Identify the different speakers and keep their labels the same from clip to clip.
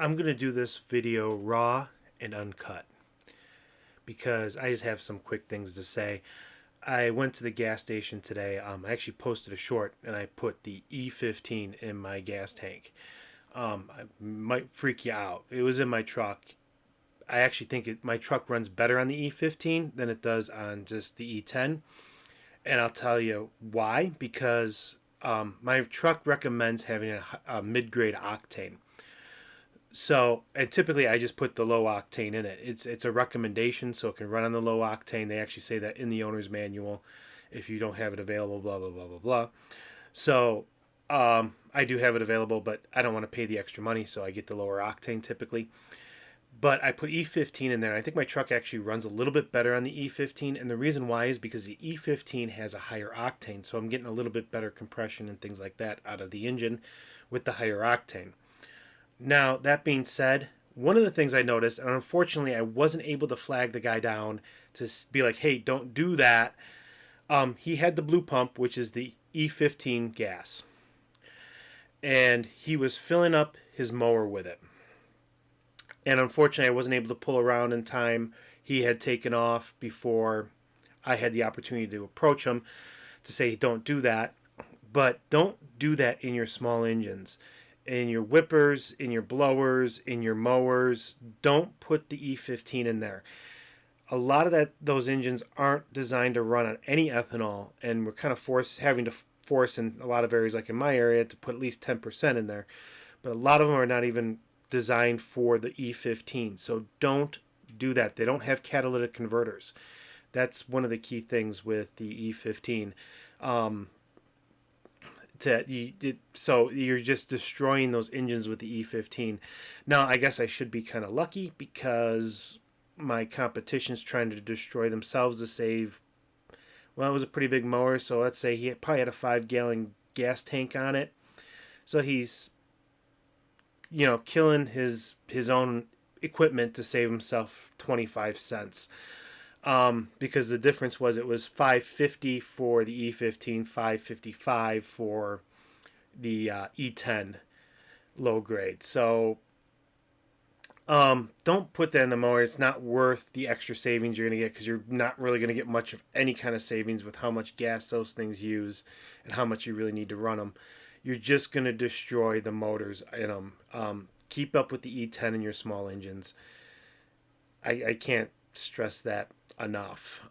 Speaker 1: I'm going to do this video raw and uncut because I just have some quick things to say. I went to the gas station today. I actually posted a short and I put the E-15 in my gas tank. I might freak you out. It was in my truck. I actually think my truck runs better on the E-15 than it does on just the E-10. And I'll tell you why. Because my truck recommends having a mid-grade octane. So, and typically I just put the low octane in it. It's a recommendation, so it can run on the low octane. They actually say that in the owner's manual if you don't have it available, blah, blah, blah, blah, blah. So, I do have it available, but I don't want to pay the extra money, so I get the lower octane typically. But I put E-15 in there. I think my truck actually runs a little bit better on the E-15, and the reason why is because the E-15 has a higher octane, so I'm getting a little bit better compression and things like that out of the engine with the higher octane. Now, that being said, one of the things I noticed, and unfortunately I wasn't able to flag the guy down to be like, hey, don't do that. He had the blue pump, which is the E-15 gas. And he was filling up his mower with it. And unfortunately, I wasn't able to pull around in time. He had taken off before I had the opportunity to approach him to say, don't do that. But don't do that in your small engines. In your whippers, in your blowers, in your mowers, don't put the E-15 in there. A lot of those engines aren't designed to run on any ethanol, and we're kind of having to force in a lot of areas, like in my area, to put at least 10% in there. But a lot of them are not even designed for the E-15, so don't do that. They don't have catalytic converters. That's one of the key things with the E-15. So you're just destroying those engines with the E-15. Now, I guess I should be kind of lucky because my competition's trying to destroy themselves to save. Well, it was a pretty big mower, so let's say he probably had a 5-gallon gas tank on it. So he's, killing his own equipment to save himself 25 cents. Because the difference was it was $5.50 for the E-15, $5.55 for the E-10 low grade. So don't put that in the mower. It's not worth the extra savings you're going to get because you're not really going to get much of any kind of savings with how much gas those things use and how much you really need to run them. You're just going to destroy the motors in them. Keep up with the E-10 in your small engines. I can't stress that enough.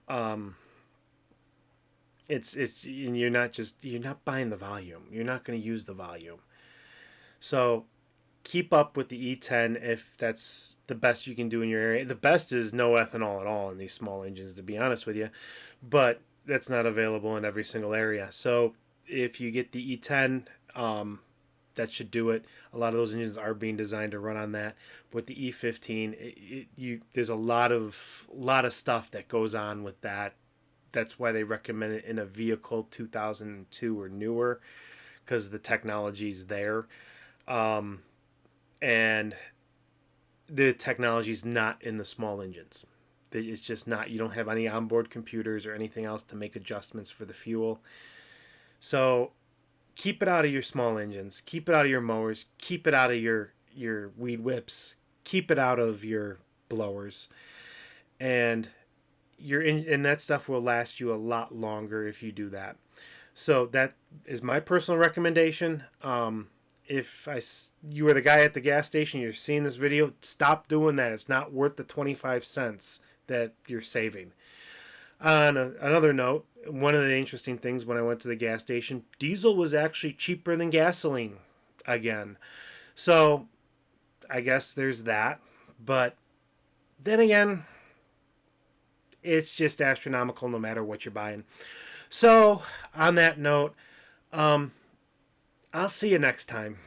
Speaker 1: It's and you're not buying the volume. You're not going to use the volume. So keep up with the E-10 if that's the best you can do in your area. The best is no ethanol at all in these small engines, to be honest with you, but that's not available in every single area. So if you get the E-10, that should do it. A lot of those engines are being designed to run on that. With the E-15, there's a lot of stuff that goes on with that. That's why they recommend it in a vehicle 2002 or newer, because the technology's there. And the technology's not in the small engines. It's just not. You don't have any onboard computers or anything else to make adjustments for the fuel. So keep it out of your small engines. Keep it out of your mowers. Keep it out of your weed whips. Keep it out of your blowers. And and that stuff will last you a lot longer if you do that. So that is my personal recommendation. If you were the guy at the gas station, you're seeing this video, stop doing that. It's not worth the 25 cents that you're saving. On another note, one of the interesting things when I went to the gas station, diesel was actually cheaper than gasoline again. So I guess there's that. But then again, it's just astronomical no matter what you're buying. So on that note, I'll see you next time.